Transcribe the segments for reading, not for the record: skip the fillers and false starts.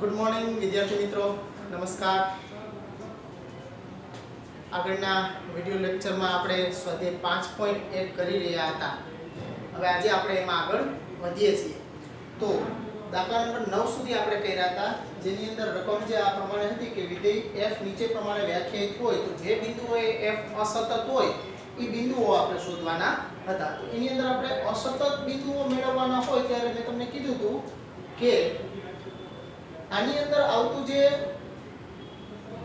Good morning विद्यार्थी मित्रों, नमस्कार। આગળના વિડિયો લેક્ચરમાં આપણે સ્વાધ્યાય 5.1 કરી રહ્યા હતા। હવે આજે આપણે એમાં આગળ વધીએ છીએ। તો દાખલા નંબર 9 સુધી આપણે કર્યા હતા, જેની અંદર રકમ જે આ પ્રમાણે હતી કે વિધેય f નીચે પ્રમાણે વ્યાખ્યાયિત હોય તો જે બિંદુઓએ f અસતત હોય એ બિંદુઓ આપણે શોધવાના હતા। તો એની અંદર આપણે અસતત બિંદુઓ મેળવવાના હોય ત્યારે મેં તમને કીધું હતું કે આની અંદર આવતું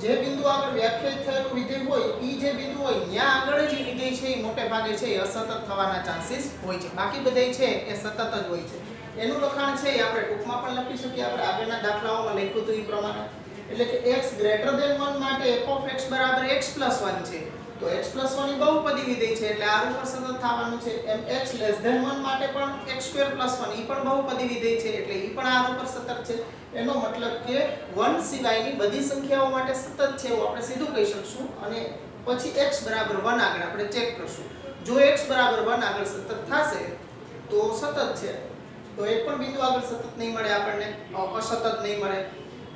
જે બિંદુ આગળ વ્યાખ્યાયિત થયેલું વિધેય હોય ઈ જે બિંદુ હોય ત્યાં આગળ જે વિધેય છે એ મોટે ભાગે છે એ અસતત થવાના ચાન્સીસ હોય છે, બાકી બધાય છે એ સતત જ હોય છે। એનું લખાણ છે એ આપણે ટૂંકમાં પણ લખી શકીએ, આપણે આગળના દાખલાઓમાં લખ્યું હતું એ પ્રમાણે, એટલે કે x > 1 માટે f(x) = x + 1 છે તો x + 1 એ બહુપદી વિધેય છે એટલે આ ઉપર સતત થવાનું છે। એમ x < 1 માટે પણ x² + 1 એ પણ બહુપદી વિધેય છે એટલે એ પણ આ ઉપર સતત છે। એનો મતલબ કે 1 સિવાયની બધી સંખ્યાઓ માટે સતત છે એવું આપણે સીધું કહી શકશું। અને પછી x = 1 આગળ આપણે ચેક કરશું, જો x = 1 આગળ સતત થશે તો સતત છે, તો એક પણ બિંદુ આગળ સતત નહીં મળે આપણને, અસતત નહીં મળે।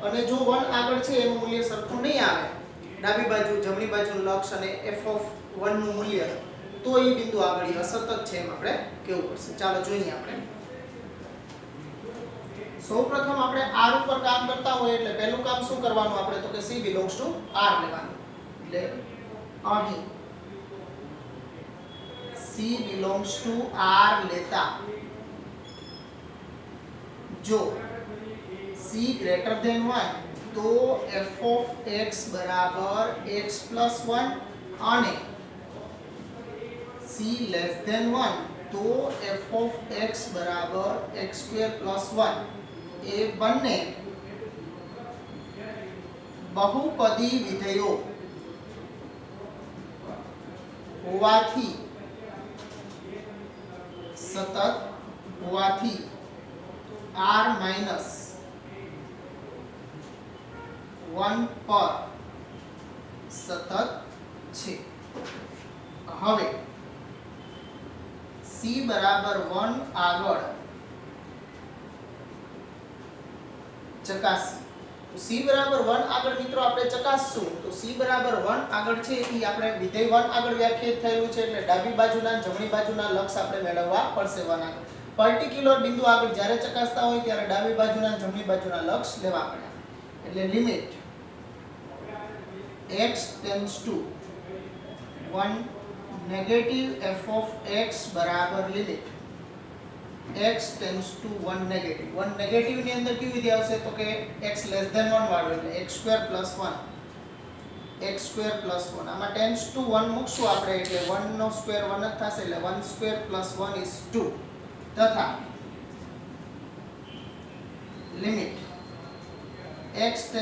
અને જો 1 આગળ છે એનું મૂલ્ય સરખું નહીં આવે, ડાબી બાજુ જમણી બાજુનું લક્ષ અને f(1) નું મૂલ્ય, તો એ બિંદુ આગળ અસતત છે એમ આપણે કહેવું પડશે। ચાલો જોઈએ આપણે। સૌપ્રથમ આપણે r ઉપર કામ કરતા હોય એટલે પહેલું કામ શું કરવાનું આપણે, તો કે c ∈ r લેવાનું। એટલે અહીં c ∈ r લેતા જો c > 1 તો f(x) = x + 1 અને c < 1 તો f(x) = x² + 1 એ બંને બહુપદી વિધેયો હોવાથી સતત હોવાથી r - 1 પર સતત છે। હવે c = 1 આગળ ચકાસી, તો c = 1 આગળ મિત્રો આપણે ચકાસશું તો c = 1 આગળ છે એ આપણે વિધેય 1 આગળ વ્યાખ્યાયિત થયેલું છે એટલે ડાબી બાજુના જમણી બાજુના લક્ષ આપણે મેળવવા પડશે 1 આગળ। પર્ટિક્યુલર બિંદુ આગળ જ્યારે ચકાસતા હોય ત્યારે ડાબી બાજુના જમણી બાજુના લક્ષ લેવા પડે, એટલે limit x → 1 negative f(x) = limit x → 1 negative. 1 negative ની અંદર કેવી વિધેય આવશે તો કે x < 1 વાળું એટલે x² + 1 x² + 1 આમાં → 1 મૂકશું આપણે એટલે 1 નો સ્ક્વેર 1 જ થશે એટલે 1² + 1 = 2 તથા લિમિટ x →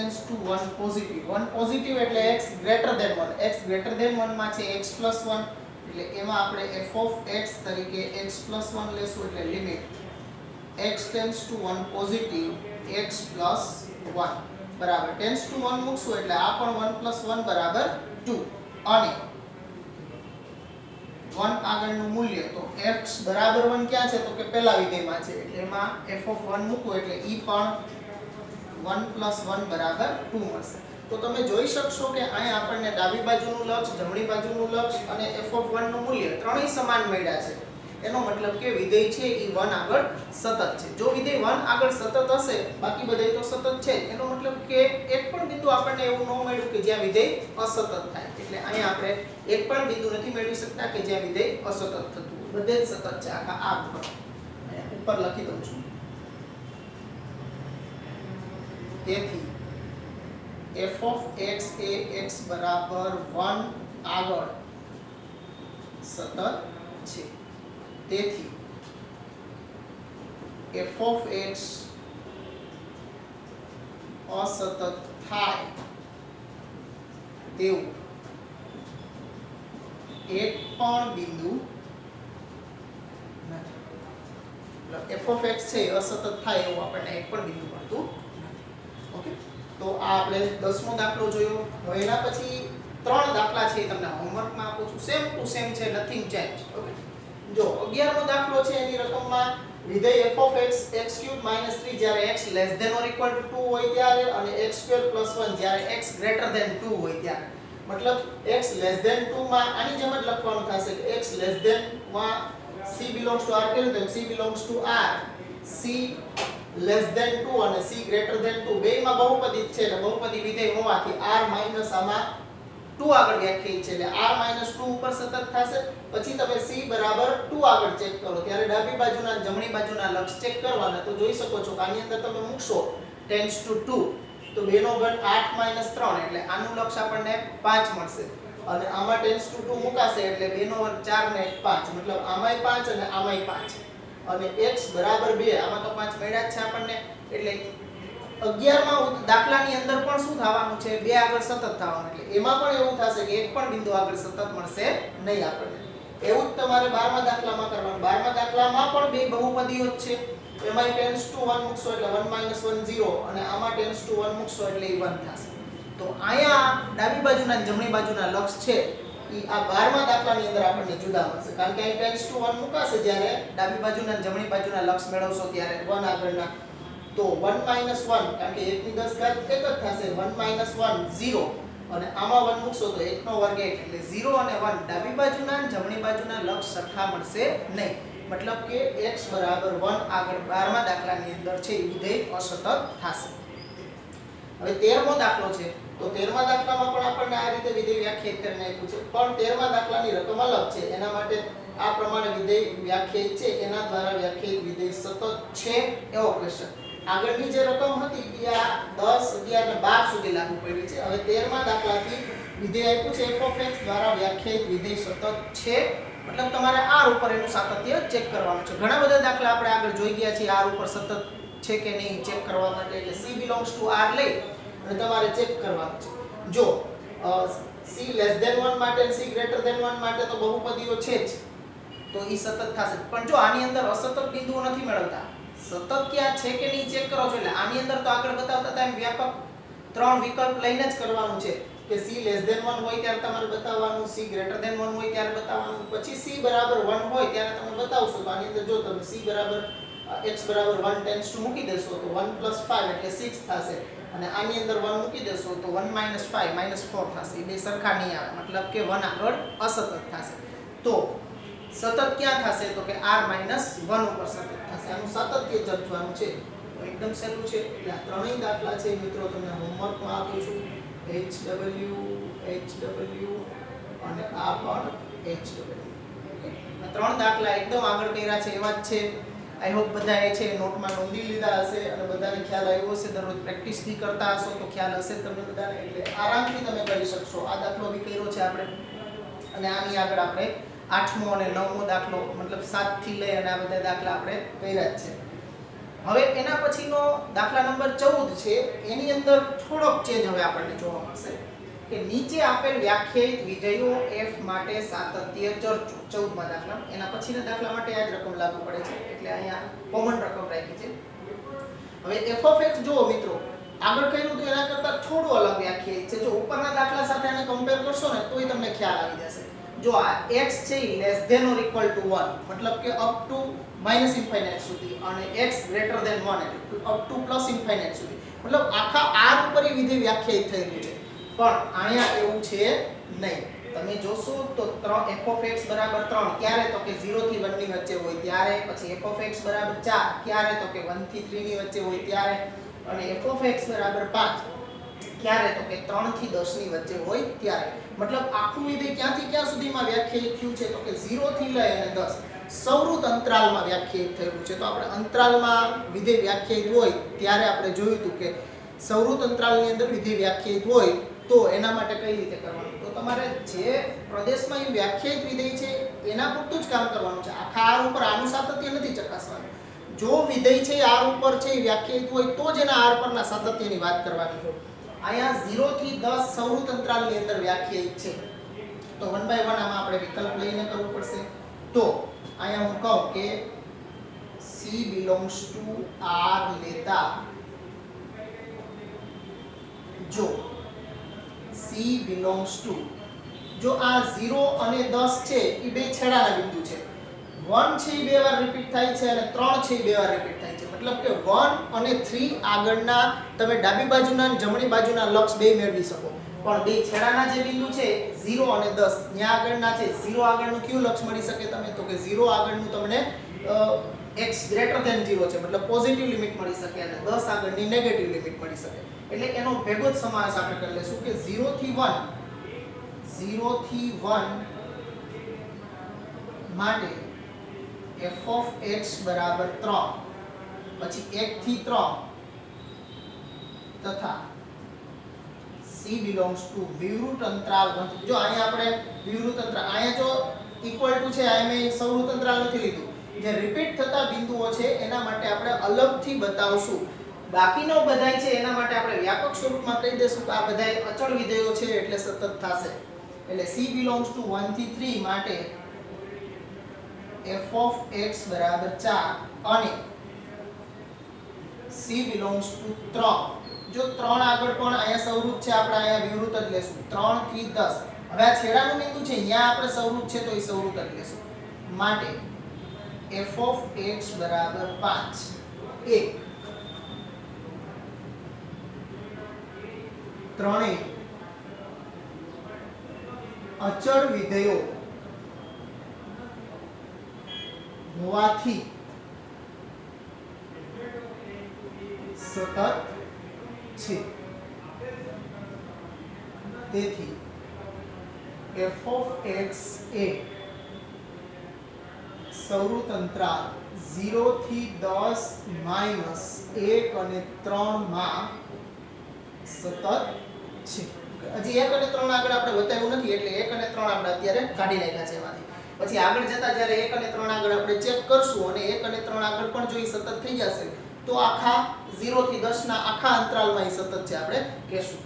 1 પોઝિટિવ। 1 પોઝિટિવ એટલે x > 1, x > 1 માં છે x + 1 એટલે એમાં આપણે f(x) તરીકે x + 1 લેશું એટલે લિમિટ x → 1 પોઝિટિવ x + 1 બરાબર → 1 મૂકશું એટલે આ પણ 1 + 1 બરાબર 2 અને 1 આગળનું મૂલ્ય તો x = 1 ક્યાં છે તો કે પહેલા વિધેયમાં છે એટલે એમાં f(1) મૂકવું એટલે ઈ પણ 1 + 1 બરાબર 2 મળશે। તો તમે જોઈ શકશો કે અહીં આપણને ડાબી બાજુનું લક્ષ, જમણી બાજુનું લક્ષ અને f(1) નું મૂલ્ય ત્રણેય સમાન મળ્યા છે। એનો મતલબ કે વિધેય છે એ 1 આગળ સતત છે। જો વિધેય 1 આગળ સતત હશે, બાકી બધાય તો સતત છે, એનો મતલબ કે એક પણ બિંદુ આપણને એવું ન મળ્યું કે જ્યાં વિધેય અસતત થાય, એટલે અહીં આપણે એક પણ બિંદુ નથી મેળવી શકતા કે જ્યાં વિધેય અસતત થતું હોય, બધે જ સતત છે આખા આ ઉપર લખી દઉં છું। તેથી f(x) એ x = 1 આગળ સતત છે, તેથી f(x) અસતત થાય તેવું એક પણ બિંદુ નથી। f(x) છે અસતત થાય એવું આપણને એક પણ બિંદુ મળતું નથી। ઓકે, તો આ આપણે 10મો દાખલો જોયો। હવે એના પછી 3 દાખલા છે તમને હોમવર્કમાં આપું છું, સેમ ટુ સેમ છે, નથિંગ ચેન્જ। ઓકે, જો 11મો દાખલો છે એની રકમમાં વિધેય f(x) x³ - 3 જ્યારે x ≤ 2 હોય ત્યારે અને x² + 1 જ્યારે x > 2 હોય ત્યારે મતલબ x < 2 માં આની જેમ જ લખવાનું થશે કે x માં c belongs to r કેવું તેમ c belongs to r c < 2 અને c < 2 બેયમાં બહુપદી છે એટલે બહુપદી વિધેય હોવાથી r માઈનસ આમાં 2 આગળ વ્યાખ્યાયિત છે એટલે r - 2 ઉપર સતત થશે પછી તમે c બરાબર 2 આગળ ચેક કરો ત્યારે ડાબી બાજુના અને જમણી બાજુના લક્ષ ચેક કરવાના તો જોઈ શકો છો કે આની અંદર તમે મૂકશો ટેન્ડ્સ ટુ 2 તો 2 નો ઘન 8 - 3 એટલે આનું લક્ષ આપણને 5 મળશે અને આમાં ટેન્ડ્સ ટુ 2 મુકાશે એટલે 2 નો વર્ગ 4 ને 5 મતલબ આમાંય 5 અને આમાંય 5 અને x બરાબર 2 આમાં તો 5 મળ્યા જ છે આપણને એટલે 11માં દાખલાની અંદર પણ શું થવાનું છે 2 આગળ સતત થવાનું એટલે એમાં પણ એવું થશે કે એક પણ બિંદુ આગળ સતત મળશે નહીં આપણને એવું જ તમારે 12મા દાખલામાં કરવાનું 12મા દાખલામાં પણ બે બહુપદીઓ જ છે એમાં ટેન્ડ્સ ટુ 1 મૂકશો એટલે 1 - 1 0 અને આમાં ટેન્ડ્સ ટુ 1 મૂકશો એટલે 1 થશે તો અહીંયા ડાબી બાજુના અને જમણી બાજુના લક્ષ છે ઈ આ 12મા દાખલાની અંદર આપણને જુદા મળશે કારણ કે અહીં ટેન્ડ્સ ટુ 1 મુકાશે જ્યારે ડાબી બાજુના અને જમણી બાજુના લક્ષ મેળવશો ત્યારે 1 આગળના તો 1 - 1 કારણ કે 1 ની 10 ઘાત 1 જ થશે 1 - 1 0 અને આમાં 1 મૂકશો તો 1 નો વર્ગ 1 એટલે 0 અને 1 ડાબી બાજુના અને જમણી બાજુના લક્ષ સરખા મળશે નહીં મતલબ કે x બરાબર 1 આગળ 12મા દાખલાની અંદર છે એ વિધેય અસતત થશે હવે 13મો દાખલો છે તો 13મા દાખલામાં પણ આપણને આ રીતે વિધેય વ્યાખ્યાયિત કરીને આપ્યું છે પણ 13મા દાખલાની રકમ અલગ છે એના માટે આ પ્રમાણે વિધેય વ્યાખ્યાયિત છે એના દ્વારા વ્યાખ્યાયિત વિધેય સતત છે એવો ક્વેશ્ચન આગળની જે રકમ હતી એ આ 10 11 અને 12 સુધી લાગુ પડી છે હવે 13મા દાખલાથી વિધેય આપ્યું છે f(x) દ્વારા વ્યાખ્યાયિત વિધેય સતત છે મતલબ તમારે r ઉપર એનું સાતત્ય ચેક કરવાનું છે ઘણા બધા દાખલા આપણે આગળ જોઈ ગયા છે r ઉપર સતત છે કે નહીં ચેક કરવા માટે એટલે c belongs to r લઈ અને તમારે ચેક કરવાનું છે જો c < 1 માટે અને c < 1 માટે તો બહુપદીઓ છે જ તો ઈ સતત થશે પણ જો આની અંદર અસતત બિંદુઓ નથી મેળવતા સતત ક્યાં છે કે નહીં ચેક કરો છો એટલે આની અંદર તો આગળ બતાવતા હતા એમ વ્યાપક ત્રણ વિકલ્પ લઈને જ કરવાનું છે કે c < 1 હોય ત્યારે તમારે બતાવવાનું c < 1 હોય ત્યારે બતાવવાનું પછી c બરાબર 1 હોય ત્યારે તમે બતાવશો તો આની અંદર જો તમે c બરાબર x બરાબર 1 ટેન્ડ્સ ટુ મૂકી દેશો તો 1 + 5 એટલે 6 થશે અને આની અંદર 1 મૂકી દેશો તો 1 - 5 -4 થશે એ બે સરખા નહીં આવે મતલબ કે 1 આગળ અસતત થશે તો સતત ક્યાં થશે તો કે r - 1 ઉપર સતત થશે આનું સાતત્ય ચર્ચવાનું છે તો એકદમ સહેલું છે એટલે આ ત્રણેય દાખલા છે મિત્રો તમને હોમવર્કમાં આપું છું HW અને આ પણ HW ઓકે આ ત્રણ દાખલા એકદમ આગળ કર્યા છે એવા જ છે આઈ હોપ બધાએ છે નોટમાં નોંધી લીધા હશે અને બધાને ખ્યાલ આવ્યો હશે દરરોજ પ્રેક્ટિસ બી કરતા હશો તો ખ્યાલ હશે તમને બધાને એટલે આરામથી તમે કરી શકશો આ દાખલો બી કર્યો છે આપણે અને આની આગળ આપણે 8મો અને 9મો દાખલો મતલબ 7 થી લઈ અને આ બધા દાખલા આપણે કર્યા જ છે હવે એના પછીનો દાખલા નંબર 14 છે એની અંદર થોડોક ચેન્જ હવે આપણને જોવા મળશે કે નીચે આપેલ વ્યાખ્યાયિત વિધેયો f માટે સાતત્ય ચર્ચો 14મા દાખલા એના પછીના દાખલા માટે આ જ રકમ લાગુ પડે છે એટલે અહીંયા કોમન રકમ રાખી છે હવે f(x) જુઓ મિત્રો આગળ કહ્યું તો એના કરતાં થોડું અલગ વ્યાખ્યાયિત છે જો ઉપરના દાખલા સાથે આને કમ્પેર કરશો ને તોય તમને ખ્યાલ આવી જશે જો આ x છે ઈ <= 1 મતલબ કે અપ ટુ -∞ સુધી અને x < 1 એટલે અપ ટુ +∞ સુધી મતલબ આખા r ઉપર એ વિધેય વ્યાખ્યાયિત થયેલું છે પણ અહીંયા એવું છે નહીં તમે જોશો તો f(x) બરાબર 3 ક્યારે તો કે 0 થી 1 ની વચ્ચે હોય ત્યારે પછી f(x) બરાબર 4 ક્યારે તો કે 1 થી 3 ની વચ્ચે હોય ત્યારે અને f(x) બરાબર 5 ક્યારે તો કે 3 થી 10 ની વચ્ચે હોય ત્યારે મતલબ આખું વિધેય ક્યાંથી ક્યાં સુધીમાં વ્યાખ્યાયિત થયું છે તો કે 0 થી લઈ અને 10 સૌરુત અંતરાલમાં વ્યાખ્યાયિત થયેલું છે તો આપણે અંતરાલમાં વિધેય વ્યાખ્યાયિત હોય ત્યારે આપણે જોયું હતું કે સૌરુત અંતરાલની અંદર વિધેય વ્યાખ્યાયિત હોય તો એના માટે કઈ રીતે કરવાનું તો તમારે જે પ્રદેશમાં એ વ્યાખ્યાયિત વિધેય છે એના પૂરતું જ કામ કરવાનું છે આખા r ઉપર આનું સાતત્ય નથી ચકાસવાનું જો વિધેય છે r ઉપર છે એ વ્યાખ્યાયિત હોય તો જ એના r પરના સાતત્યની વાત કરવાની હોય અહીંયા 0 થી 10 સૌરુત અંતરાલની અંદર વ્યાખ્યાયિત છે તો 1 by 1 આમાં આપણે વિકલ્પ લઈને કરવું પડશે તો અહીંયા હું કહું કે c belongs to r લેતા જો c belongs to જો આ 0 અને 10 છે એ બે છેડાના બિંદુ છે 1 છે એ બે વાર રિપીટ થાય છે અને 3 છે એ બે વાર રિપીટ થાય છે. મતલબ કે 1 અને 3 આગળના તમે ડાબી બાજુના અને જમણી બાજુના લક્ષ બે મેળવી શકો. પણ બે છેડાના જે બિંદુ છે 0 અને 10 ત્યાં આગળના છે 0 આગળનું કયું લક્ષ મળી શકે તમે? તો કે 0 આગળનું તમને x ગ્રેટર ધેન 0 છે મતલબ પોઝિટિવ લિમિટ મળી શકે અને 10 આગળની નેગેટિવ લિમિટ મળી શકે. એટલે એનો ભેગો જ સમાવેશ આપણે કરી લેશું કે 0 થી 1 માટે f of x બરાબર 3, પછી 1 થી 3 તથા c belongs to વિવૃત અંતરાલ 1. જો અહીંયા આપણે વિવૃત અંતરાલ અહીંયા જો ઇક્વલ ટુ છે આ મેં સંવૃત અંતરાલ નથી લીધું. જે રિપીટ થતા બિંદુઓ છે એના માટે આપણે અલગથી બતાવશું. બાકીનો બધાય છે એના માટે આપણે વ્યાપક સ્વરૂપમાં કહી દેશું કે આ બધાય અચળ વિધેયો છે એટલે સતત થશે. એટલે c belongs to 1 થી 3 માટે f of x બરાબર 4 અને c belongs to 3. જો 3 આગળ પણ અહીંયા સંવૃત છે આપણે અહીંયા વિવૃત જ લેશું 3 થી 10. હવે આ છેડાનું બિંદુ છે અહીંયા આપણે સંવૃત છે તો એ સંવૃત જ લેશું. માટે f of x બરાબર 5 1 ત્રણેય અચળ વિધેયો હોવાથી સતત છે. તેથી f of x એ સંવૃત અંતરાલ 0 થી 10 માઈનસ 1 અને 3 માં સતત છે. હજી 1 અને 3 આગળ આપણે બતાવ્યું નથી એટલે 1 અને 3 આપણે અત્યારે કાઢી નાખ્યા છે એમાંથી. પછી આગળ જતા જ્યારે 1 અને 3 આગળ આપણે ચેક કરશું અને 1 અને 3 આગળ પણ જો એ સતત થઈ જશે તો આખા 0 થી 10 ના આખા અંતરાલમાં એ સતત છે આપણે કહેશું.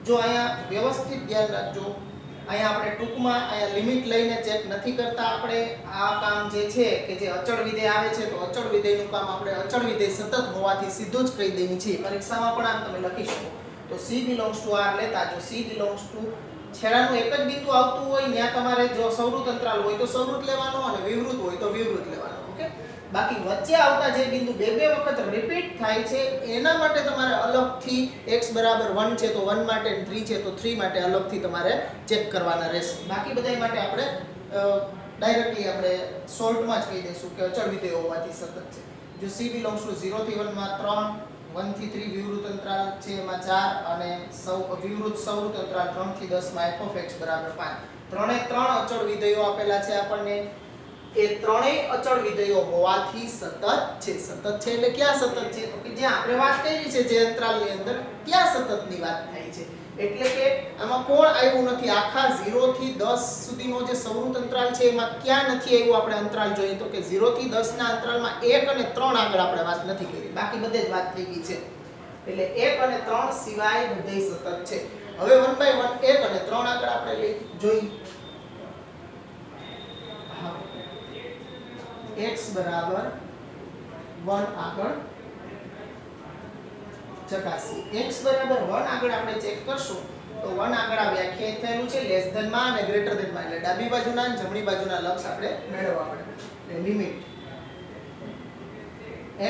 જો અહીંયા વ્યવસ્થિત ધ્યાન રાખજો. અહીંયા આપણે ટૂંકમાં અહીંયા લિમિટ લઈને ચેક નથી કરતા. આપણે આ કામ જે છે કે જે અચળ વિધેય આવે છે તો અચળ વિધેયનું કામ આપણે અચળ વિધેય સતત હોવાથી સીધું જ કહી દઈએ છીએ. પરીક્ષામાં પણ આમ તમે લખી શકો. તો c belongs to r લેતા જો c belongs to છેડાનું એક જ બિંદુ આવતું હોય ત્યાં તમારે જો સંવૃત અંતરાલ હોય તો સંવૃત લેવાનો અને વિવૃત હોય તો વિવૃત લેવાનો. ઓકે. બાકી વચ્ચે આવતા જે બિંદુ બે વખત રિપીટ થાય છે એના માટે તમારે અલગથી x બરાબર 1 છે તો 1 માટે 3 છે તો 3 માટે અલગથી તમારે ચેક કરવાના રહેશે. બાકી બધા માટે આપણે ડાયરેક્ટલી આપણે શોર્ટમાં જ કહી દઈશું કે અચળ વિધેયો હોવાથી સતત છે. જો c belongs to 0 થી 1 માં 3, 1 થી 3 વિવૃત અંતરાલ છે એમાં 4 અને વિવૃત સંવૃત અંતરાલ 3 થી 10 માં f of x બરાબર 5. ત્રણે ત્રણ અચળ વિધેયો આપેલા છે આપણને. એ ત્રણેય અચળ વિધેયો હોવાથી સતત છે. સતત છે એટલે ક્યાં સતત છે? તો કે જ્યાં આપણે વાત કરી છે જે અંતરાલની અંદર ત્યાં સતતની વાત થાય છે. એટલે કે આમાં કોણ આવ્યું નથી. આખા 0 થી 10 સુધીનો જે સંવૃત અંતરાલ છે એમાં ક્યાં નથી આવ્યું આપણે અંતરાલ જોઈએ તો કે 0 થી 10 ના અંતરાલમાં 1 અને 3 આગળ આપણે વાત નથી કરી. બાકી બધે જ વાત થઈ ગઈ છે. એટલે 1 અને 3 સિવાય બધે સતત છે. હવે 1 બાય 1 1 અને 3 આગળ આપણે જોઈ x બરાબર 1 આગળ ચકાસી. x બરાબર 1 આગળ આપણે ચેક કરશું તો 1 આગળ આ વ્યાખ્યાયિત થયેલું છે લેસ ધેન માં અને ગ્રેટર ધેન માં. એટલે ડાબી બાજુના અને જમણી બાજુના લક્ષ આપણે મેળવવા પડે. એટલે limit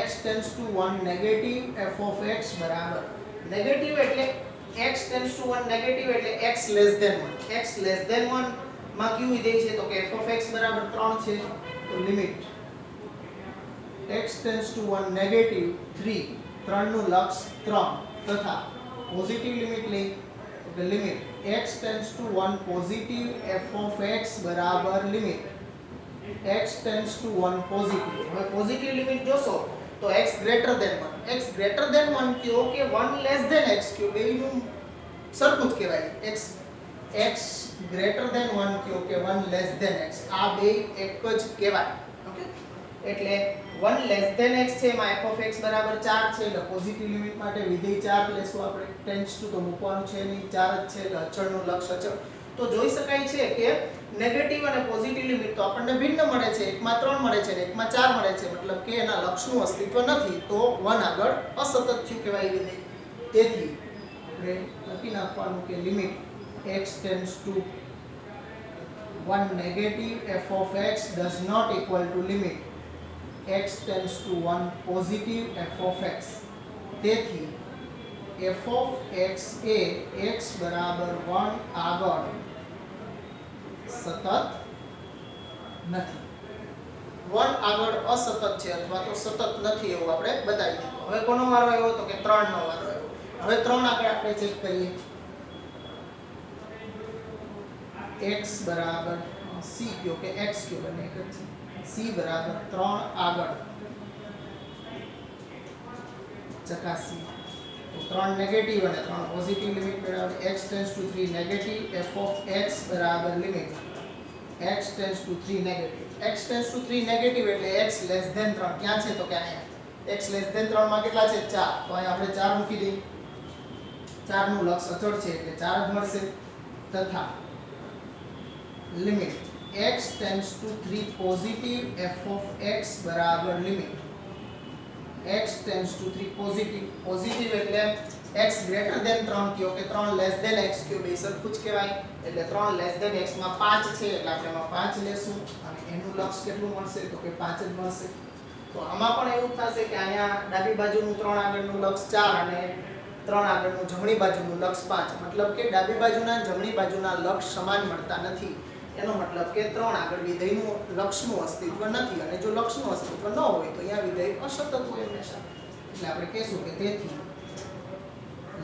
x tends to 1 negative f of x બરાબર નેગેટિવ એટલે x tends to 1 નેગેટિવ એટલે x less than 1. x less than 1 માં કયું વિધેય છે તો કે f of x બરાબર 3 છે. તો limit x tends to 1 negative 3 નું લક્ષ 3 તથા પોઝિટિવ લિમિટ લઈ તો કે limit x tends to 1 positive f of x બરાબર limit x tends to 1 positive. હવે પોઝિટિવ લિમિટ જોશો તો x greater than 1. x greater than 1 કયો કે 1 લેસ ધેન x કયો બેયનું સરખું જ કહેવાય. x ગ્રેટર ધેન 1 કયો કે 1 લેસ ધેન x આ બે એક જ કહેવાય. ઓકે. એટલે 1 લેસ ધેન x છે એમાં f of x બરાબર 4 છે એટલે પોઝિટિવ લિમિટ માટે વિધેય 4 લેશું આપણે. ટેન્ડ્સ ટુ તો મૂકવાનું છે નહીં 4 જ છે એટલે અચળનું લક્ષ અચળ. તો જોઈ શકાય છે કે નેગેટિવ અને પોઝિટિવ લિમિટ તો આપણને ભિન્ન મળે છે. એકમાં 3 મળે છે અને એકમાં 4 મળે છે. મતલબ કે એના લક્ષનું અસ્તિત્વ નથી તો 1 આગળ અસતત થયું કહેવાય વિધેય. તેથી આપણે લખી નાખવાનું કે limit x tends to 1 1 negative f of x does not equal to limit x tends to 1 positive f of x. તેથી f of x A x બરાબર 1 આગળ સતત નથી. 1 આગળ અસતત છે અથવા તો સતત નથી એવું આપણે બતાવી દીધું. હવે કોનો વારો આવ્યો તો કે 3 નો વારો આવ્યો. હવે 3 આગળ આપણે ચેક કરીએ. x બરાબર c કયો કે x કયો બને એક જ છે. c બરાબર 3 આગળ ચકાસી તો 3 નેગેટિવ અને 3 પોઝિટિવ લિમિટ મેળવે. x tends two 3 negative f of x બરાબર limit x tends two 3 negative. x tends two 3 negative એટલે x લેસ ધેન 3. ક્યાં છે તો કે અહીંયા x લેસ ધેન 3 માં કેટલા છે 4. તો અહીંયા આપણે 4 મૂકી દઈએ. 4 નું લક્ષ અચળ છે એટલે 4 જ મળશે. તથા limit x tends two 3 positive f of x બરાબર limit x tends two 3 positive. Positive એટલે x ગ્રેટર ધેન 3 કયો કે 3 લેસ ધેન x કયો બે સરખું જ કહેવાય. એટલે 3 લેસ ધેન x માં 5 છે એટલે આપણે એમાં 5 લેશું અને એનું લક્ષ કેટલું મળશે તો કે 5 જ મળશે. તો આમાં પણ એવું થશે કે અહીંયા ડાબી બાજુનું 3 આગળનું લક્ષ 4 અને 3 આગળનું જમણી બાજુનું લક્ષ 5. મતલબ કે ડાબી બાજુના જમણી બાજુના લક્ષ સમાન મળતા નથી. એનો મતલબ કે 3 આગળ વિધેયનું લક્ષનું અસ્તિત્વ નથી અને જો લક્ષનું અસ્તિત્વ ન હોય તો અહીંયા વિધેય અસતત હોય હંમેશા. એટલે આપણે કહીશું કે તેથી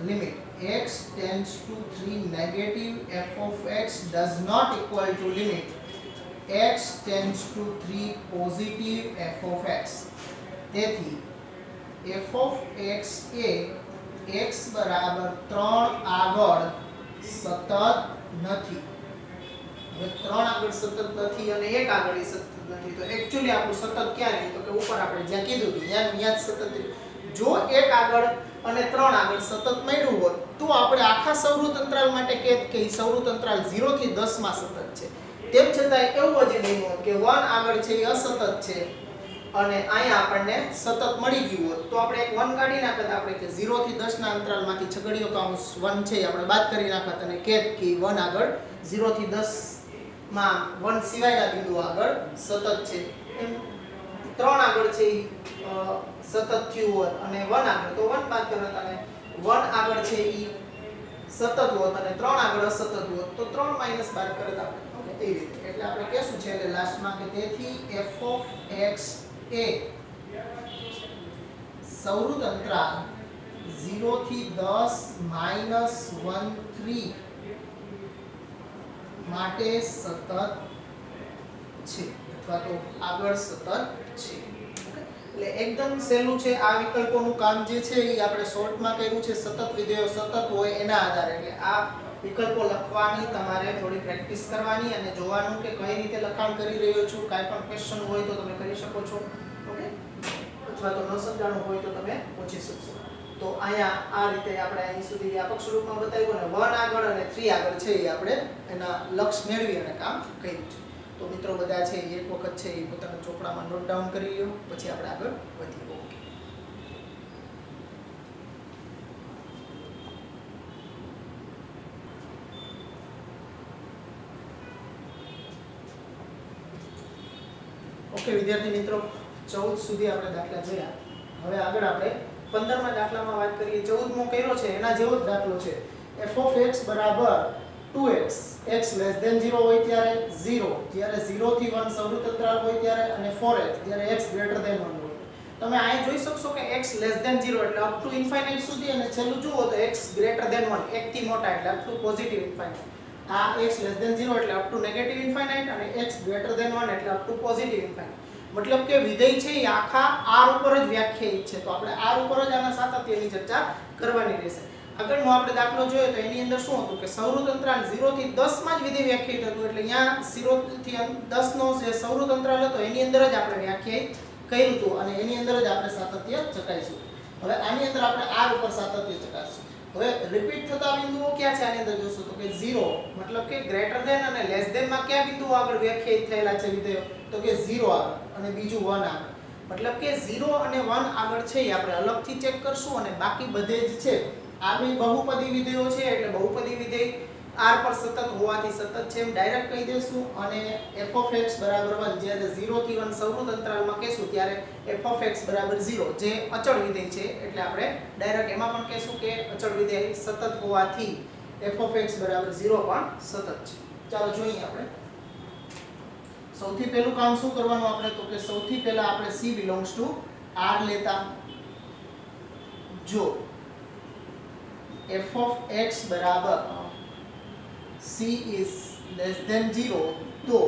limit x tends to 3 negative f of x does not equal to limit x tends to 3 positive f of x. તેથી f of x A x બરાબર 3 આગળ સતત નથી. હવે 3 આગળ સતત નથી અને 1 આગળ સતત નથી. તો એક્ચ્યુઅલી આપણું સતત ક્યાં રહ્યું તો કે ઉપર આપણે જ્યાં કીધું હતું ત્યાં સતત રહ્યું. જો 1 આગળ અને 3 આગળ સતત મળ્યું હોત તો આપણે આખા સૌરૃત અંતરાલ માટે કે સૌરૃત અંતરાલ 0 થી 10 માં સતત છે. તેમ છતાં એવું જ નહીં હોત કે 1 આગળ છે એ અસતત છે અને અહીંયા આપણને સતત મળી ગયું હોત તો આપણે એક 1 કાઢી નાખત. આપણે કે 0 થી 10 ના અંતરાલમાંથી છગડીયો કૌંસ 1 છે આપણે બાદ કરી નાખત અને કે 1 આગળ 0 થી 10 માં 1 સિવાયના બિંદુ આગળ સતત છે. એમ 3 આગળ છે સતત થયું હોત અને 1 આગળ તો 1 બાદ કરત અને 1 આગળ છે એ સતત હોત અને 3 આગળ અસતત હોત તો 3 માઈનસ બાદ કરત આપણે. ઓકે એ રીતે એટલે આપણે કહેશું છે એટલે લાસ્ટમાં કે તેથી f of x એ સૌરૃત અંતરાલ 0 થી 10 માઈનસ 1 3 માટે સતત છે અથવા તો આગળ સતત છે. એટલે એકદમ સહેલું છે. આ વિકલ્પોનું કામ જે છે એ આપણે શોર્ટમાં કર્યું છે. સતત વિધેયો સતત હોય એના આધારે એટલે આ વિકલ્પો લખવાની તમારે થોડી પ્રેક્ટિસ કરવાની અને જોવાનું કે કઈ રીતે લખાણ કરી રહ્યો છું. કાંઈ પણ ક્વેશ્ચન હોય તો તમે કરી શકો છો. ઓકે અથવા તો ન સમજાણું હોય તો તમે પૂછી શકશો. તો અહીંયા આ રીતે આપણે અહીં સુધી વ્યાપક સ્વરૂપમાં બતાવ્યું અને 1 આગળ અને 3 આગળ છે એ આપણે એના લક્ષ મેળવી અને કામ કર્યું છે. તો મિત્રો બધા છે એક વખત છે એ પોતાના ચોપડામાં નોટ ડાઉન કરી લ્યો પછી આપણે આગળ વધીએ. ઓકે વિદ્યાર્થી મિત્રો 14 સુધી આપણે દાખલા જોયા. હવે આગળ આપણે 15મા દાખલામાં વાત કરીએ. 14મો કર્યો છે એના જેવો જ દાખલો છે. f of x બરાબર 2x x less than 0 હોય ત્યારે 0 જ્યારે 0 થી 1 સૌરૃત અંતરાલ હોય ત્યારે અને 4x જ્યારે x greater than 1 હોય. તમે અહીં જોઈ શકશો કે x less than 0 એટલે અપ ટુ ઇન્ફાઇનાઇટ સુધી અને છેલ્લું જુઓ તો x greater than 1 1 થી મોટા એટલે અપ ટુ પોઝિટિવ ઇન્ફાઇનાઇટ. આ x less than 0 એટલે અપ ટુ નેગેટિવ ઇન્ફાઇનાઇટ અને x greater than 1 એટલે અપ ટુ પોઝિટિવ ઇન્ફાઇનાઇટ. મતલબ કે વિધેય છે એ આખા r ઉપર જ વ્યાખ્યાયિત છે. તો આપણે r ઉપર જ આના સાતત્યની ચર્ચા કરવાની રહેશે. આગળનો આપણે દાખલો જોયો તો એની અંદર શું હતું કે સૌરૃત અંતરાલ 0 થી 10 માં જ વિધેય વ્યાખ્યાયિત હતું. એટલે અહીંયા 0 થી 10 નો જે સૌરૃત અંતરાલ હતો એની અંદર જ આપણે વ્યાખ્યાયિત કર્યું હતું અને એની અંદર જ આપણે સાતત્ય ચકાઈશું. હવે આની અંદર આપણે r ઉપર સાતત્ય ચકાસીશું. હવે રિપીટ થતા બિંદુઓ ક્યાં છે આની અંદર જોશો તો કે 0 મતલબ કે ગ્રેટર ધેન અને લેસ ધેન માં કયા બિંદુઓ આગળ વ્યાખ્યાયિત થયેલા છે વિધેયો તો કે 0 આગળ અને બીજું 1 આગળ. મતલબ કે 0 અને 1 આગળ છે એ આપણે અલગથી ચેક કરશું અને બાકી બધે જ છે આ બે બહુપદી વિધેયો છે એટલે બહુપદી વિધેય r પર સતત હોવાથી સતત છે એમ ડાયરેક્ટ કહી દેશું અને f of x બરાબર 1 જ્યારે 0 થી 1 સવૃત અંતરાલમાં કહેશું ત્યારે f of x બરાબર 0 જે અચળ વિધેય છે એટલે આપણે ડાયરેક્ટ એમાં પણ કહેશું કે અચળ વિધેય સતત હોવાથી f of x બરાબર 0 પણ સતત છે. ચાલો જોઈએ આપણે સૌથી પહેલું કામ શું કરવાનું આપણે તો કે સૌથી પહેલા આપણે c belongs to r લેતા જો f of x બરાબર c is less than 0 તો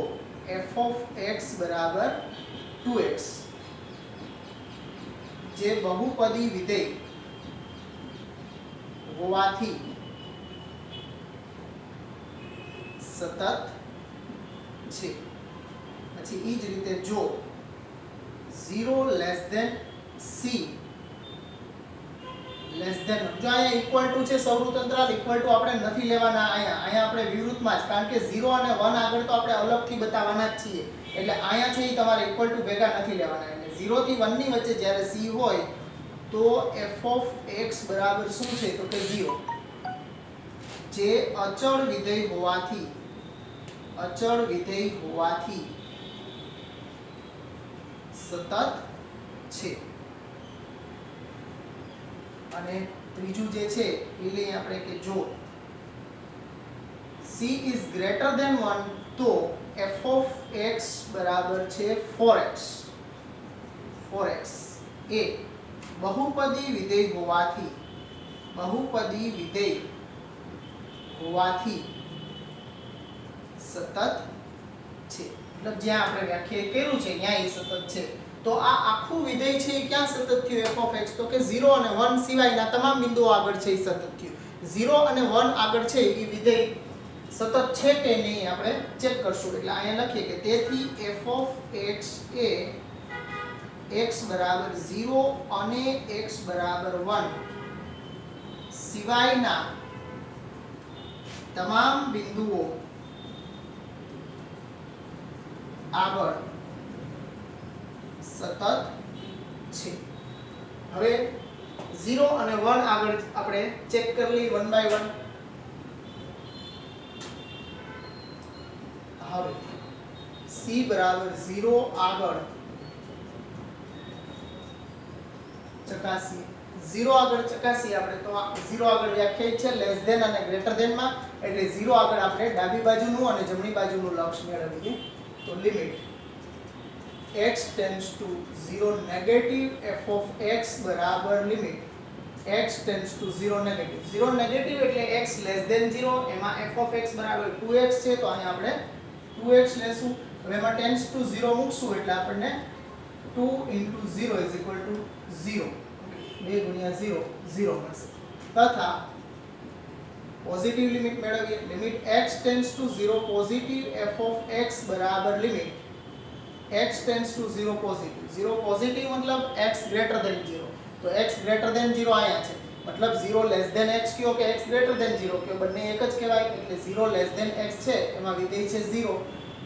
f of x બરાબર 2x જે બહુપદી વિધેય હોવાથી સતત છે. પછી એ જ રીતે જો 0 less than c less than જો અહીંયા ઇક્વલ ટુ છે સવૃત અંતરાલ ઇક્વલ ટુ આપણે નથી લેવાના અહીંયા આપણે વિવૃતમાં જ કારણ કે 0 અને 1 આગળ તો આપણે અલગથી બતાવવાના જ છીએ એટલે અહીંયા છે એ તમારે ઇક્વલ ટુ ભેગા નથી લેવાના એટલે 0 થી 1 ની વચ્ચે જ્યારે c હોય તો f of x બરાબર શું છે તો કે 0 જે અચળ વિધેય હોવાથી સતત છે. અને ત્રીજું જે છે એ લઈએ આપણે કે જો c is greater than 1 તો f of x બરાબર છે 4x એ બહુપદી વિધેય હોવાથી સતત છે. મતલબ જ્યાં આપણે વ્યાખ્યાયિત કર્યું છે ત્યાં એ સતત છે. તો આ આખું વિધેય છે ક્યાં સતત થયું f of x તો કે 0 અને 1 સિવાયના તમામ બિંદુઓ આગળ છે એ સતત થયું. 0 અને 1 આગળ છે એ વિધેય સતત છે કે નહીં આપણે ચેક કરશું એટલે અહીંયા લખીએ કે તેથી f of x A x બરાબર 0 અને x બરાબર 1 સિવાયના તમામ બિંદુઓ આગળ સતત છે. હવે 0 અને 1 આગળ આપણે ચેક કરી લઈએ 1 બાય 1. હવે c બરાબર 0 આગળ ચકાસીએ 0 આગળ ચકાસીએ આપણે તો 0 આગળ વ્યાખ્યાયિત છે લેસ ધેન અને ગ્રેટર ધેન માં એટલે 0 આગળ આપણે ડાબી બાજુનું અને જમણી બાજુનું લક્ષ મેળવીએ તો limit x tends to 0 negative f of x બરાબર limit x tends to 0 negative 0 negative એટલે x લેસ ધેન 0 એમાં f of x બરાબર 2x છે તો અહીં આપણે 2x લેશું. હવે એમાં tends to 0 મૂકશું એટલે આપણને 2 into 0 is equal to 0 2 ગુણ્યા 0 0 મળશે. તથા પોઝિટિવ લિમિટ મેળવીએ limit x tends to 0 positive f of x બરાબર limit x tends to 0 positive 0 positive મતલબ x ગ્રેટર ધેન 0 તો x ગ્રેટર ધેન 0 અહીંયા છે મતલબ 0 લેસ ધેન x કયો કે x ગ્રેટર ધેન 0 કયો બંને એક જ કહેવાય એટલે 0 લેસ ધેન x છે એમાં વિધેય છે 0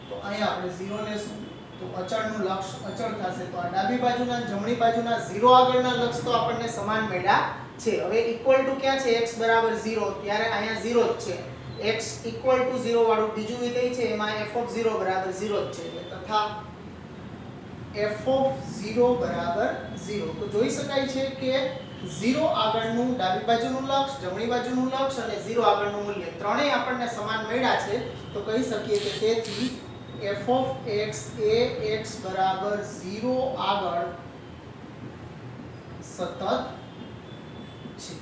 તો અહીંયા આપણે 0 લેશું તો અચળનું લક્ષ અચળ થશે તો આ ડાબી બાજુના અને જમણી બાજુના 0 આગળના લક્ષ તો આપણને સમાન મળ્યા છે. હવે ઇક્વલ ટુ ક્યાં છે x બરાબર 0 ત્યારે અહીંયા 0 જ છે x ઇક્વલ ટુ 0 વાળું બીજું વિધેય છે એમાં f of 0 બરાબર 0 જ છે એટલે તથા f of 0 બરાબર 0 તો જોઈ શકાય છે કે 0 આગળનું ડાબી બાજુનું લક્ષ જમણી બાજુનું લક્ષ અને 0 આગળનું મૂલ્ય ત્રણેય આપણને સમાન મળ્યા છે તો કહી શકીએ કે તેથી f of x A x બરાબર 0 આગળ સતત છે.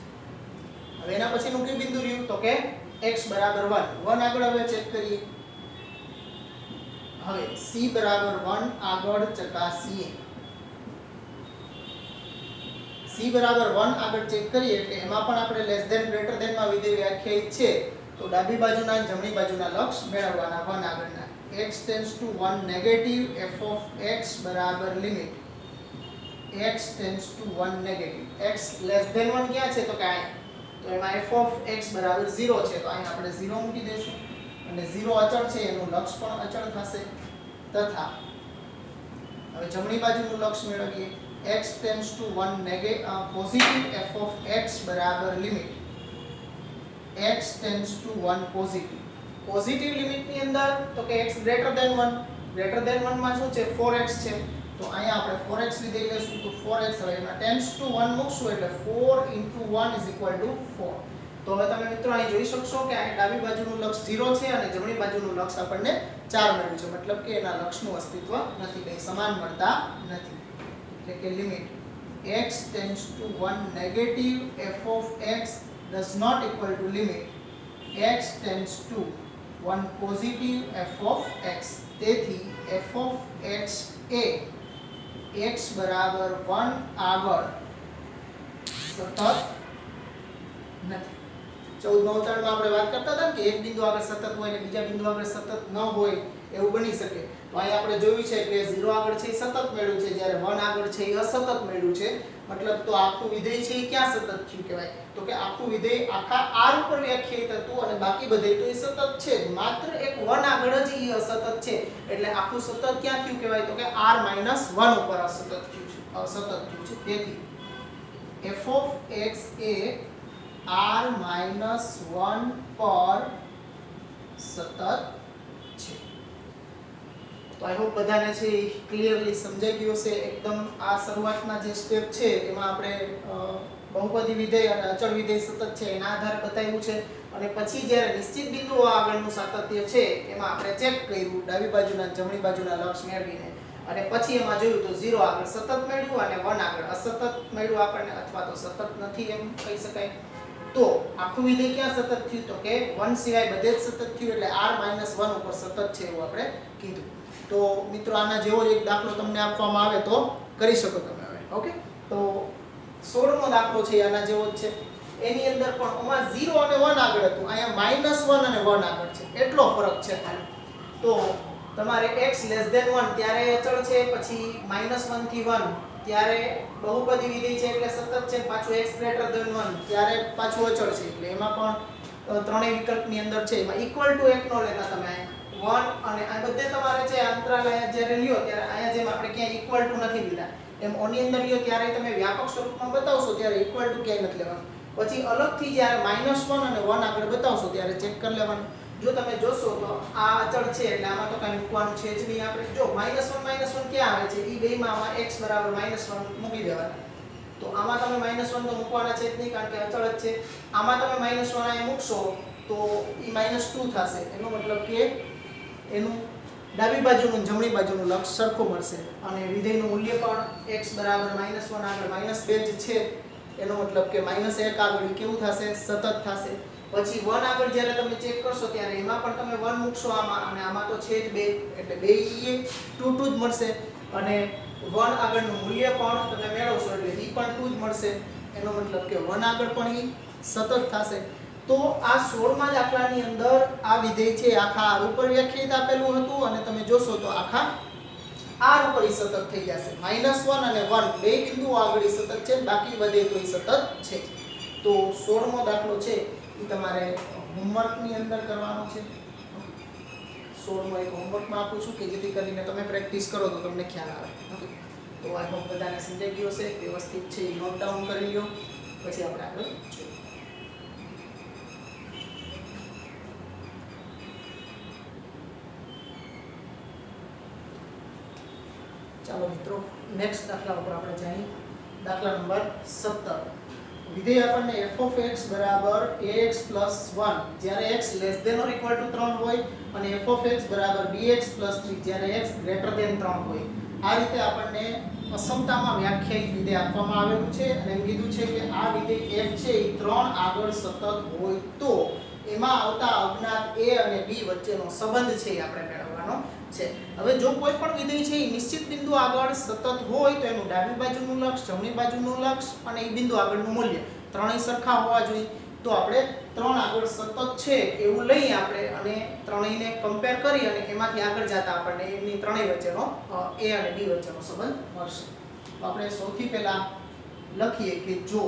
હવે એના પછીનું કયું બિંદુ રહ્યું તો કે x બરાબર 1 આગળ હવે ચેક કરીએ. હવે c બરાબર 1 આગળ ચકાસીએ c બરાબર 1 આગળ ચેક કરીએ એટલે એમાં પણ આપણે લેસ ધેન ગ્રેટર ધેન માં વિધેય વ્યાખ્યાયિત છે તો ડાબી બાજુના અને જમણી બાજુના લક્ષ મેળવવાના 1 આગળના x tends to 1 negative f of x બરાબર limit x tends to 1 negative x less than 1 ક્યાં છે તો કે અહીં તો એમાં f of x બરાબર 0 છે તો અહીં આપણે 0 મૂકી દેશું અને 0 અચળ છે એનું લક્ષ પણ અચળ થશે. તથા હવે જમણી બાજુનું લક્ષ મેળવીએ x tends to 1 positive f of x બરાબર limit x tends to 1 positive લિમિટની અંદર તો કે x ગ્રેટર ધેન 1 માં શું છે 4x છે, તો અહીંયા આપણે 4x વિધેય લેશું તો 4x હવે એમાં ટેન્ડ્સ ટુ 1 મૂકશું એટલે 4 * 1 = 4. તો હવે તમે મિત્રો અહીં જોઈ શકશો કે આ ડાબી બાજુનું લક્ષ 0 છે અને જમણી બાજુનું લક્ષ આપણને 4 મળ્યું છે, મતલબ કે એના લક્ષનું અસ્તિત્વ નથી, કંઈ સમાન મળતા નથી. એટલે કે limit x tends to 1 negative f of x does not equal to limit x tends to 1 positive f of x. તેથી f of x A x બરાબર 1 આગળ સતત નથી. 14મા ઉદાહરણમાં આપણે વાત કરતા હતા કે એક બિંદુ આગળ સતત હોય અને બીજા બિંદુ આગળ સતત ન હોય એવું બની શકે. તો અહીં આપણે જોયું છે કે 0 આગળ છે એ સતત મળ્યું છે, જ્યારે 1 આગળ છે એ અસતત મળ્યું છે. મતલબ તો આખું વિધેય છે એ ક્યાં સતત થયું કહેવાય? તો કે આખું વિધેય આખા r ઉપર વ્યાખ્યાયિત હતું અને બાકી બધે તો એ સતત છે જ, માત્ર એક 1 આગળ જ એ અસતત છે. એટલે આખું સતત ક્યાં થયું કહેવાય? તો કે r - 1 ઉપર અસતત થયું છે. તેથી f of x A r - 1 પર સતત છે. તો આઈ હોપ બધાને છે ક્લિયરલી સમજાઈ ગયું છે. એકદમ આ શરૂઆતના જે સ્ટેપ છે એમાં આપણે બહુપદી વિધેય અને અચળ વિધેય સતત છે એના આધારે બતાવ્યું છે, અને પછી જ્યારે નિશ્ચિત બિંદુઓ આગળનું સાતત્ય છે એમાં આપણે ચેક કર્યું ડાબી બાજુના જમણી બાજુના લક્ષ મેળવીને, અને પછી એમાં જોયું તો 0 આગળ સતત મળ્યું અને 1 આગળ અસતત મળ્યું આપણને, અથવા તો સતત નથી એમ કહી શકાય. તો આખું વિધેય ક્યાં સતત થયું? તો કે 1 સિવાય બધે જ સતત થયું, એટલે r - 1 ઉપર સતત છે એવું આપણે કીધું. તો મિત્રો આના જેવો એક દાખલો તમને આપવામાં આવે તો કરી શકો તમે હવે. ઓકે, તો 16મો દાખલો છે આના જેવો જ છે. એની અંદર પણ આમાં 0 અને 1 આગળ હતું, અહીંયા -1 અને 1 આગળ છે, એટલો ફરક છે ખાલી. તો તમારે x < 1 ત્યારે અચળ છે, પછી -1 થી 1 ત્યારે બહુપદી વિધેય છે એટલે સતત છે, પાછું x > 1 ત્યારે પાછું અચળ છે. એટલે એમાં પણ ત્રણેય વિકલ્પની અંદર છે, એમાં ઇક્વલ ટુ 1 નો લેતા તમે 1 અને આ બધે તમારે છે અંતરાલ જ્યારે લ્યો ત્યારે અહીંયા જેમ આપણે ક્યાંય ઇક્વલ ટુ નથી લીધા એમ ઓની અંદર લ્યો ત્યારે તમે વ્યાપક સ્વરૂપમાં બતાવશો ત્યારે ઇક્વલ ટુ ક્યાંય નથી લેવાનું. પછી અલગથી જ્યારે -1 અને 1 આગળ બતાવશો ત્યારે ચેક કરી લેવાનું. જો તમે જોશો તો આ અચળ છે એટલે આમાં તો કાંઈ મૂકવાનું છે જ નહીં. આપણે જો -1 ક્યાં આવે છે? એ બેયમાં આમાં x બરાબર -1 મૂકી દેવાના. તો આમાં તમે -1 તો મૂકવાના છે જ નહીં, કારણ કે અચળ જ છે. આમાં તમે -1 અહીંયા મૂકશો તો એ -2 થશે. એનો મતલબ કે એનું ડાબી બાજુનું જમણી બાજુનું લક્ષ સરખું મળશે, અને વિધેયનું મૂલ્ય પણ x બરાબર -1 આગળ -2 જ છે. એનો મતલબ કે -1 આગળ કેવું થશે? સતત થશે. પછી 1 આગળ જ્યારે તમે ચેક કરશો ત્યારે એમાં પણ તમે 1 મૂકશો આમાં, અને આમાં તો છે જ 2 એટલે 2 2 જ મળશે, અને 1 આગળનું મૂલ્ય પણ તમે મેળવશો એટલે e પણ 2 જ મળશે. એનો મતલબ કે 1 આગળ પણ e સતત થશે. તો આ 16મા દાખલાની અંદર આ વિધેય છે આખા r ઉપર વ્યાખ્યાયિત આપેલું હતું, અને તમે જોશો તો આખા r ઉપર ઈ સતત થઈ જશે. -1 અને 1 બે બિંદુઓ આગળ ઈ સતત છે, બાકી બધે તો ઈ સતત છે. તો 16મો દાખલો છે એ તમારે હોમવર્કની અંદર કરવાનો છે. 16મો એક હોમવર્કમાં આપું છું કે જેથી કરીને તમે પ્રેક્ટિસ કરો તો તમને ખ્યાલ આવે. ઓકે, તો આઈ હોપ બધાને સમજાઈ ગયો છે, વ્યવસ્થિત છે એ નોટ ડાઉન કરી લ્યો, પછી આપણે આગળ જોઈએ. ચાલો મિત્રો, નેક્સ્ટ દાખલા ઉપર આપણે જઈએ. દાખલા નંબર 17. વિધેય આપણને f of x બરાબર ax + 1 જ્યારે x < ≤ 3 હોય, અને f of x બરાબર bx + 3 જ્યારે x > 3 હોય. આ રીતે આપણને અસમતામાં વ્યાખ્યાયિત વિધેય આપવામાં આવેલું છે, અને એમ કીધું છે કે આ વિધેય f છે એ 3 આગળ સતત હોય તો એમાં આવતા અજ્ઞાત a અને b વચ્ચેનો સંબંધ છે એ આપણે મેળવવાનો છે. હવે જો કોઈ પણ વિધેય છે એ નિશ્ચિત બિંદુ આગળ સતત હોય તો એનું ડાબી બાજુનું લક્ષ, જમણી બાજુનું લક્ષ અને એ બિંદુ આગળનું મૂલ્ય ત્રણેય સરખા હોવા જોઈએ. તો આપણે 3 આગળ સતત છે એવું લઈએ આપણે, અને ત્રણેયને કમ્પેર કરી અને એમાંથી આગળ જતા આપણને એની ત્રણેય વચ્ચેનો a અને b વચ્ચેનો સંબંધ મળશે. તો આપણે સૌથી પહેલા લખીએ કે જો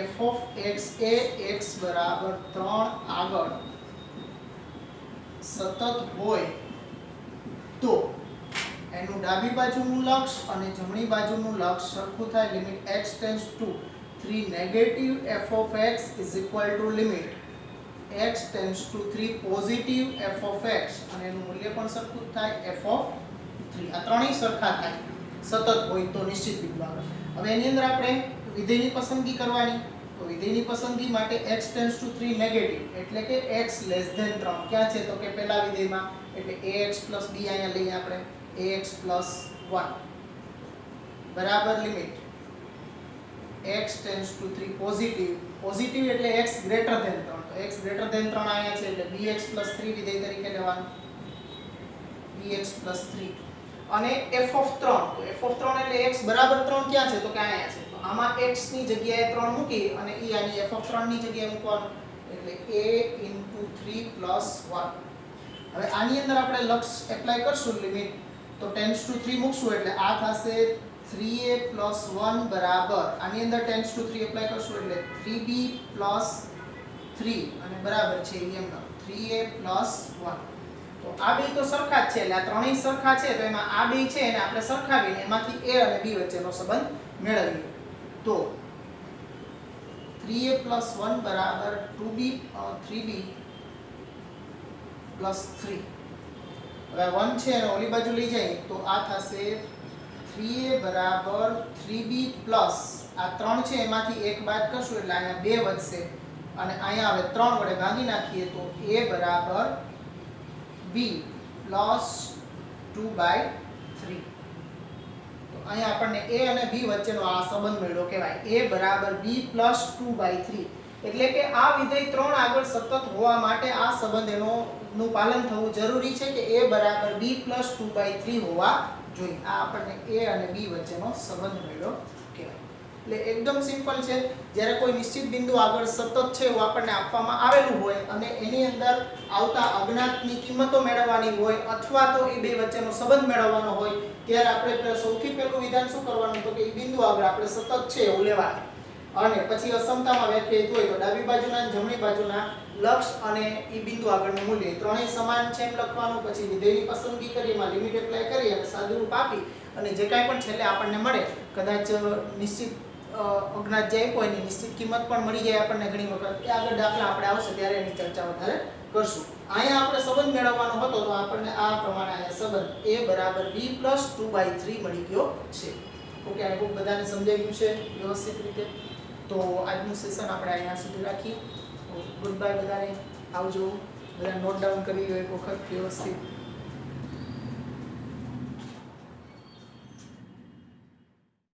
f of x A x બરાબર 3 આગળ સતત હોય તો એનું ડાબી બાજુનું લક્ષ અને જમણી બાજુનું લક્ષ સરખું થાય. Limit x tends two 3 negative f of x is equal to limit x tends to 3 positive f of x અને એનું મૂલ્ય પણ સરખું જ થાય f of 3. આ ત્રણેય સરખા થાય સતત હોય તો નિશ્ચિત બિંદુ આગળ. હવે એની અંદર આપણે વિધેયની પસંદગી કરવાની. તો વિધેયની પસંદગી માટે x tends to 3 નેગેટિવ એટલે કે x less than 3 ક્યાં છે તો કે પહેલા વિધેયમાં એટલે ax b અહીંયા લઈએ આપણે ax 1 બરાબર limit x tends to 3 positive positive એટલે x ગ્રેટર ધેન 3 તો x ગ્રેટર ધેન 3 અહીંયા છે એટલે bx 3 વિધેય તરીકે લેવાનું bx 3 અને f of 3 તો f of 3 એટલે x બરાબર 3 ક્યાં છે તો કે અહીંયા છે. તો આમાં x ની જગ્યાએ 3 મૂકી અને ઈ આની f of 3 ની જગ્યાએ મૂકવાનું એટલે a * 3 + 1. હવે આની અંદર આપણે લક્ષ એપ્લાય કરશું લિમિટ તો tends to 3 મૂકશું એટલે આ થશે 3a + 1 બરાબર આની અંદર tends to 3 એપ્લાય કરશું એટલે 3b + 3 અને બરાબર છે એમ 3a + 1. તો આ બે તો સરખા જ છે એટલે આ ત્રણેય સરખા છે તો એમાં આ બે છે એને આપણે સરખાવીને એમાંથી a અને b વચ્ચેનો સંબંધ મેળવીએ. તો 3a + 1 બરાબર 3b + 3. હવે 1 છે અને ઓલી બાજુ લઈ જાય તો આ થશે 3a બરાબર 3b પ્લસ આ 3 છે એમાંથી એક બાદ કરશું એટલે અહીંયા 2 વધશે અને અહીંયા હવે 3 વડે ભાગી નાખીએ તો a બરાબર b પ્લસ 2/3. તો અહીંયા આપણને a અને b વચ્ચેનો આ સંબંધ મળ્યો કહેવાય a બરાબર b પ્લસ 2/3 એટલે કે આ વિધેય 3 આગળ સતત હોવા માટે આ સંબંધ નું પાલન થવું જરૂરી છે કે a બરાબર b પ્લસ 2/3 હોવા જોઈએ. આ આપણને a અને b વચ્ચેનો સંબંધ મળ્યો કહેવાય. એટલે એકદમ સિમ્પલ છે. જ્યારે કોઈ નિશ્ચિત બિંદુ આગળ સતત છે એવું આપણને આપવામાં આવેલું હોય અને એની અંદર આવતા અજ્ઞાતની કિંમતો મેળવવાની હોય અથવા તો એ બે વચ્ચેનો સંબંધ મેળવવાનો હોય ત્યારે આપણે સૌથી પહેલું વિધાન શું કરવાનું તો કે એ બિંદુ આગળ આપણે સતત છે એવું લેવાનું અને પછી અસમતામાં વ્યાખ્યાયિત હોય તો ડાબી બાજુના અને જમણી બાજુના લક્ષ અને એ બિંદુ આગળનું મૂલ્ય ત્રણેય સમાન છે એમ લખવાનું. પછી વિધેયની પસંદગી કરી એમાં લિમિટ એપ્લાય કરી અને સાદુરૂપ આપી અને જે કાંઈ પણ છેલ્લે આપણને મળે કદાચ નિશ્ચિત અજ્ઞાત જે આપ્યો એની નિશ્ચિત કિંમત પણ મળી જાય આપણને ઘણી વખત એ આગળ દાખલા આપણે આવશે ત્યારે એની ચર્ચા વધારે કરશું. અહીંયા આપણે સંબંધ મેળવવાનો હતો તો આપણને આ પ્રમાણે અહીંયા સંબંધ a બરાબર b પ્લસ 2/3 મળી ગયો છે. ઓકે આ ખૂબ બધાને સમજાઈ ગયું છે વ્યવસ્થિત રીતે. તો આજનું સેશન આપણે અહીંયા સુધી રાખીએ. ગુડ બાય બધાને. આવજો. બધા નોટ ડાઉન કરી લો એક વખત વ્યવસ્થિત.